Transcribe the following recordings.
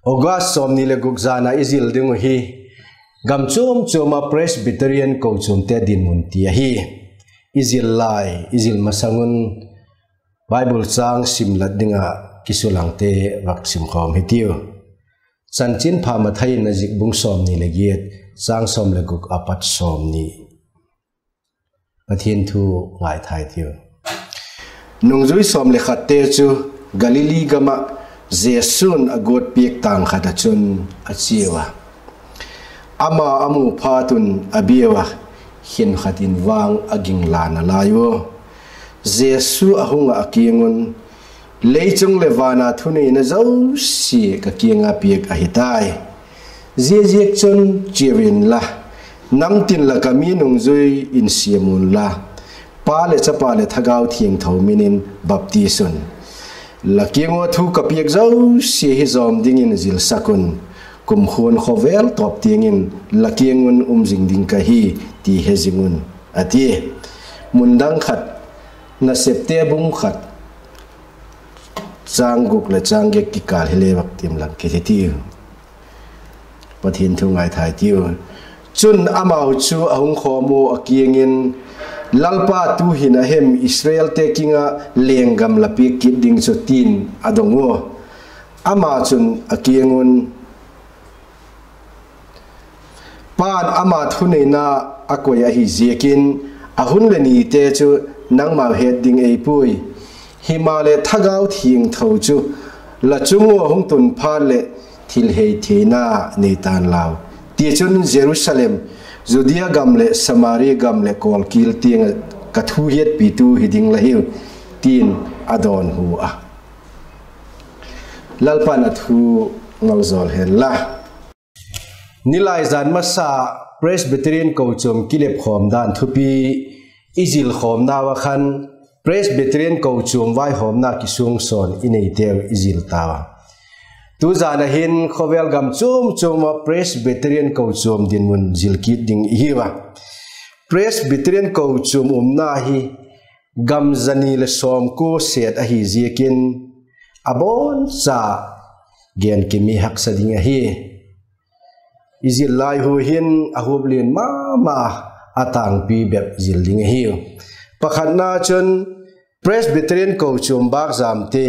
August som ni le gukzana izil dingu hi gam chum chuma Presbyterian ko chum te din mun ti hi izil lai izil masangun Bible sang simlat dinga kisulang te wak sim khom hitiu sanchin phama thai na jik bung som ni le giet sang som le guk apat som ni pathin thu ngai thai tiu nungzui som le khatte chu Galilee gama Jesun agot piek tang khata chun achiwa ama amu phatun abiwa hin khatin wang aging lana layo Jesu ahunga akingun leichung levana thuni na zau si ka kinga piek ahitai jejek chun chirin la namtin la kami nungzui in siamun la pale chapale thagau thieng thominin baptisun lakingo thu kapiek zau si hi zom dingin zil sakun kum khon khovel top tingin lakingun jing ding ka hi ti hezingun ati mundang khat na septe bung khat sang guk la change ki kal hele wak tim lang ke ti pathin thu ngai thai tiu chun amau chu ahung khomu akiengin lalpa tu hina hem Israel takinga lengam lapi kiding so tin adongo ama chun akiengun pan ama thuneina akoya hi zekin ahun le ni te chu nangma heading ei pui himale thagau thing thau chu la chungo hung tun phal le thil hei thina nei tan law ti chun Jerusalem Judea gamle Samaria gamle kol kil ting kathu hiet pitu hiding la hiu tin adon hu a lalpan athu ngawzol hen la nilai zan masa Presbyterian ko chom kilep khom dan thupi izil khom na wa khan Presbyterian ko chom vai hom na ki sung son inei ter izil tawa tu zana hin khovel gam chum chuma Presbyterian ko chum din mun zilkit ding hiwa Presbyterian ko chum na hi gam zani le som ko set a hi zikin abon sa gen kimi hak sa ding hi izil lai hu hin ahublin ma atang pi bep zil ding hi pakhat na chun Presbyterian ko chum bak zam te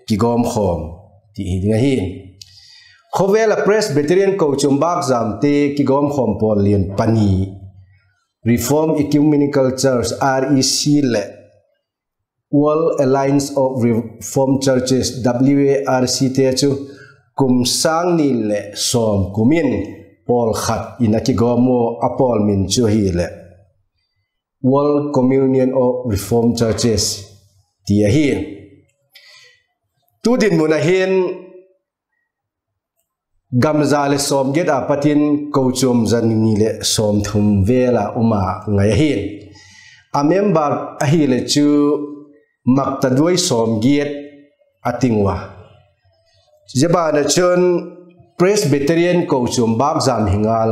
ki gom khom ti ding hi khowela Presbyterian ko chum bak zam te ki gom khom pol lien pani Reform Ecumenical Church REC le World Alliance of Reformed Churches WARC te chu kum sang ni le som kumin pol khat inaki gomo apol min chu hi le World Communion of Reformed Churches ti hi tu din munahin gamzale som get apatin kochum zanini le som thum vela uma ngai hin a member a hi le chu makta doi som get atingwa jebana chun Presbyterian kochum bak zam hingal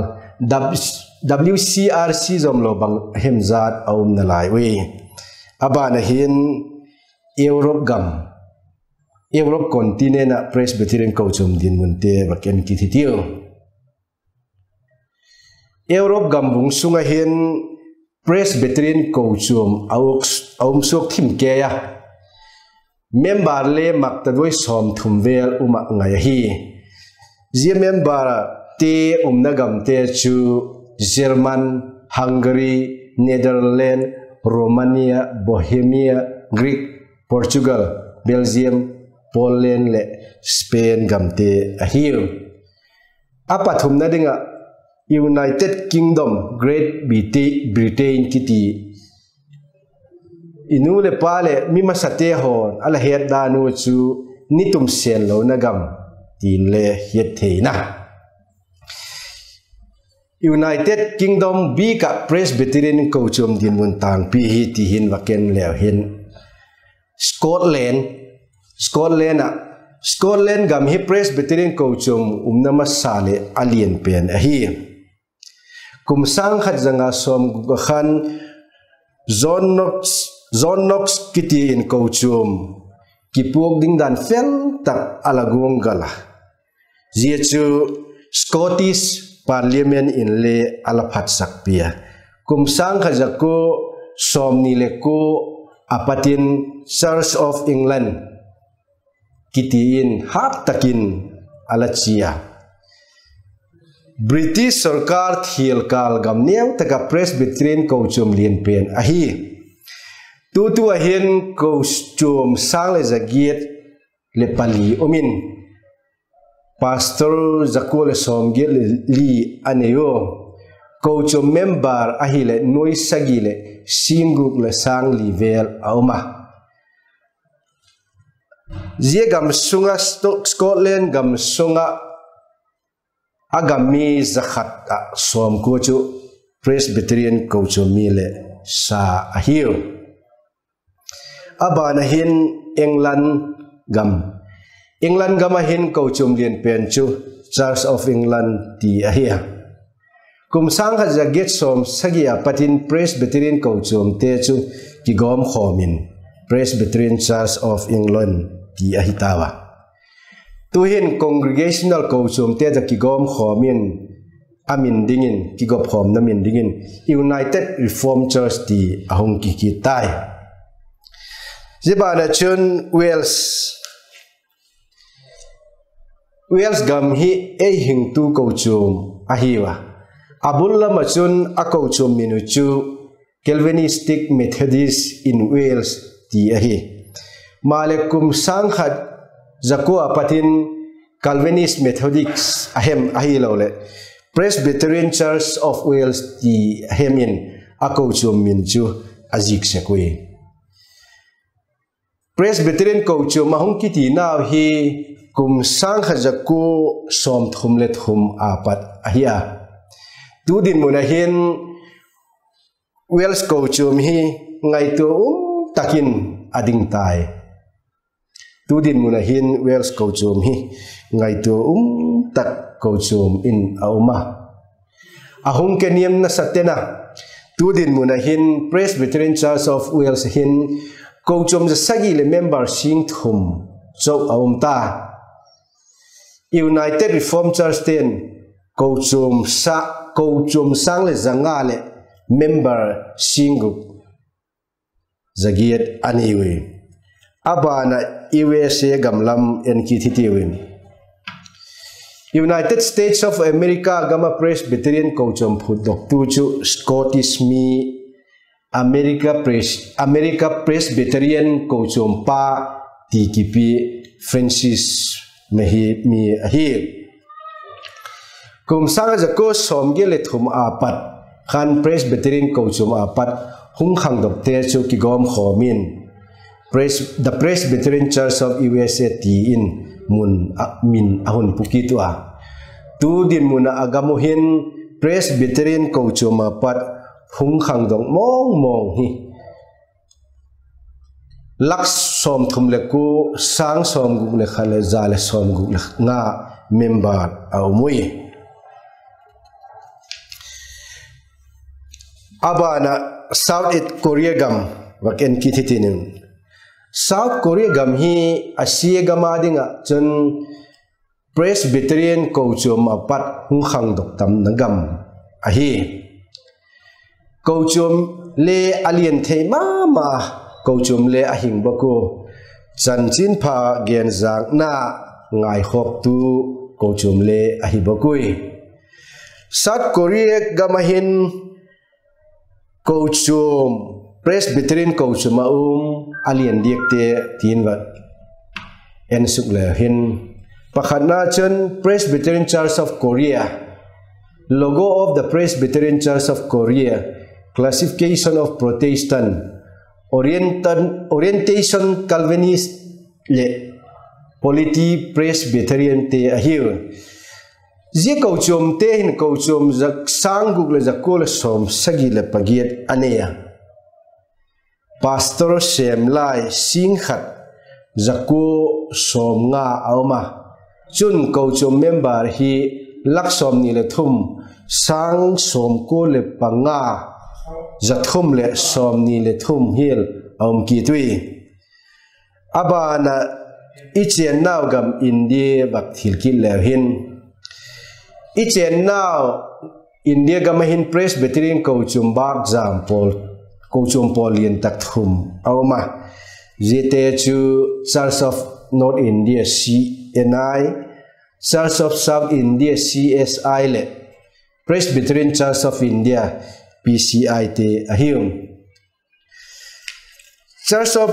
WCRC zomlo bang hemzat aum na lai we abana hin Europe continent Presbyterian kochum din munte baken kititio Europe gambung sunga hin Presbyterian kochum aum sok thim ke ya member le makta doi som thumvel uma ngai hi je member te nagam te chu German Hungary Netherlands Romania Bohemia Greek Portugal Belgium Poland le Spain gamte ahiu apathum na dinga United Kingdom Great Britain kiti inu le pale mi masate hon ala het danu chu nitum sen lo nagam tin le het theina United Kingdom bi ka Presbyterian ko chum din mun tang pi hi ti hin waken le hin Scotland gam hi Presbyterian ko chum nama sale alien pen ahi kum sang khat zanga som khan John Knox kiti in ko chum kipuk ding dan fel tak alagung gala zia chu Scottish Parliament in le alaphat sakpia kum sang khajaku somni le ku apatin Church of England kitiin hap takin alachia British sarkar thil kal gamneu taka Presbyterian kochum lien pen ahi tu ahin kochum sang le zagiet le pali omin Pastor Zakul Somgil Li Aneyo Kochum member ahile noi sagile singuk le sang livel auma Zia gam sunga Scotland gam sunga agami zakhat som kochu Presbyterian kochum mile sa ahiu abana hin England gamahin kochum lien penchu Church of England ti ahia kum sang ha jaget som sagia patin Presbyterian kochum te chu kigom khomin Presbyterian Church of England ti ahitawa tuhin congregational kochum te ja kigom khomin amin dingin kigop khom namin dingin United Reformed Church ti ahong kikitai jibana chun Wales gam hi hing tu kochum ahiwa abulla machun a kochum minuchu Calvinistic Methodist in Wales ti ahi malekum sangkhat zaku apatin Calvinist Methodists ahem ahi lole Presbyterian Church of Wales ti ahemin a kochum minchu azik sekui Presbyterian kochum mahung kiti naw hi kum sang khajaku som thum le thum apat ahia tudin munahin Wales kochum hi ngai tu takin ading tai tudin munahin Wales kochum hi ngai tu tak kochum in auma ahung keniam na satena tudin munahin Presbyterian Church of Wales hin kochum ja sagi le member sing thum so aumta United Reformed Church ten kochum sang le zanga le member singup zagiet aniwi abana USA gamlam enkithitiwin United States of America gama Presbyterian kochum phudok tu chu Scottish mi America Presbyterian kochum pa TKP Francis mi ahi kum sang jako somge le thum apat khan Presbyterian kochum apat hung khang dok te chu ki gom khomin the Presbyterian Church of USA ti in min ahun puki tu tu din muna agamuhin Presbyterian kochum apat hung khang dok mong hi lak som thum le ku sang som gu le khale za le som gu le nga member au mui abana South Korea gam waken kititinin South Korea gam hi asia gama dinga chun Presbyterian kochum apat hung khang dok tam nagam ahi kochum le alien thei ma kochum le ahing bako chanchin pha gen zang na ngai khop tu kochum le ahi bakui South Korea gamahin kochum Presbyterian kochum alien diekte tinwat en suk le hin pakhana chen Presbyterian Church of Korea logo of the Presbyterian Church of Korea classification of Protestant orientation Calvinist le polity Presbyterian te ahiu Zia kochum te hin kochum zak sanguk le zakol som sagi le pagiet aneya Pastor Sem Lai sing khat zaku som nga auma chun kochum member hi lak som ni le thum sang som ko le panga zathum le som ni le thum hil om ki tui abana ichen now gam India bak thilki lewhin ichen now India gam hin Presbyterian Kochum bak jam pol Kochum polien tak thum awma jete chu Church of North India CNI Church of South India CSI le Presbyterian Church of India PCI te ahium Church of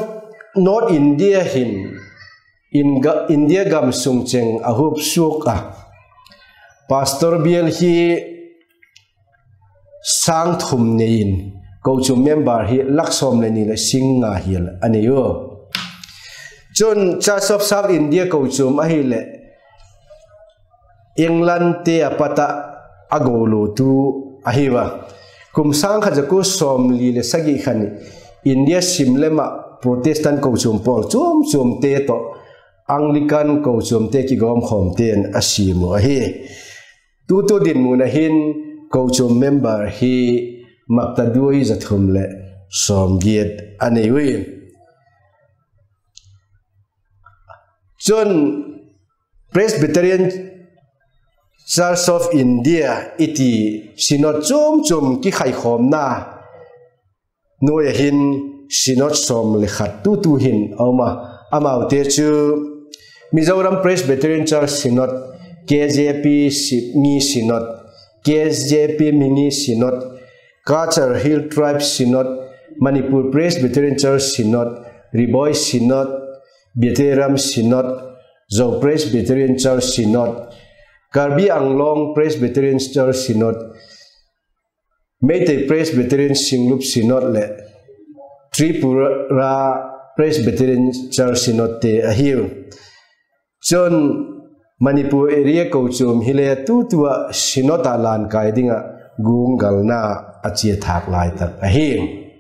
North India in India gam sungcheng ahup suka Pastor Biel hi sang thum nein Kochum member hi laksom le ni le singa hil aniyo Chun Church of South India Kochum ahile England te apata agolo tu ahiwa kum sang khajaku som li le sagi khani India simlema Protestant Kochum pol chum te to Anglican Kochum te ki gom khom ten asimu ahi tu din muna hin Kochum member hi makta duai zathum le som giet anewi John Presbyterian Church of India iti sinot chum ki khai khom na noya hin sinot som le khat tu hin ama amaute chu Mizoram Presbyterian Church sinot KJP mi sinot KJP mini sinot Kachar Hill Tribe Synod, Manipur Presbyterian Church Synod, Riboy Synod, Bethlehem Synod, Zhou Presbyterian Church Synod, Karbi Anglong Presbyterian Church Synod, Meitei Presbyterian Singlup Synod le Tripura Presbyterian Church Synod te ahiu. John Manipur area Kochum hile tutua Synod alan kaidinga gungal na achia thak lai tak ahim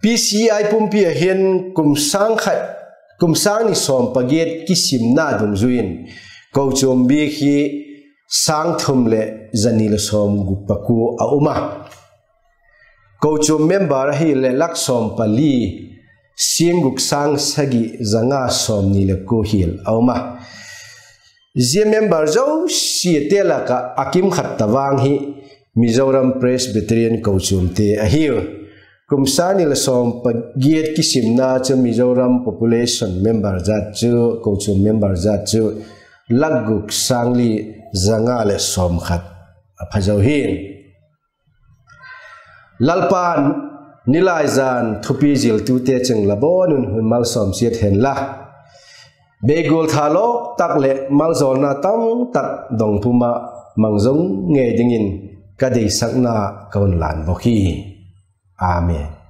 PCI pumpi ahin kumsang ni som paget kisim na dum zuin Kochum bi hi sang thum le zanil som gupaku auma Kochum member hi le lak som pali singuk sang sagi zanga som ni le ko hil auma Zia member zo si tela ka akim khat tawang hi Mizoram Presbyterian Kochum te ahiu kumsani la som pagiet kisimna cha Mizoram population member zat chu Kochum member zat chu laguk sangli zanga le som khat phajau hin lalpan nilai zan thupi jil tu te cheng labonun hunmal som siat hen la Begul thalo tak le malzol na tam tak dong puma mangjong nge dingin kadei sakna kaun lan boki amen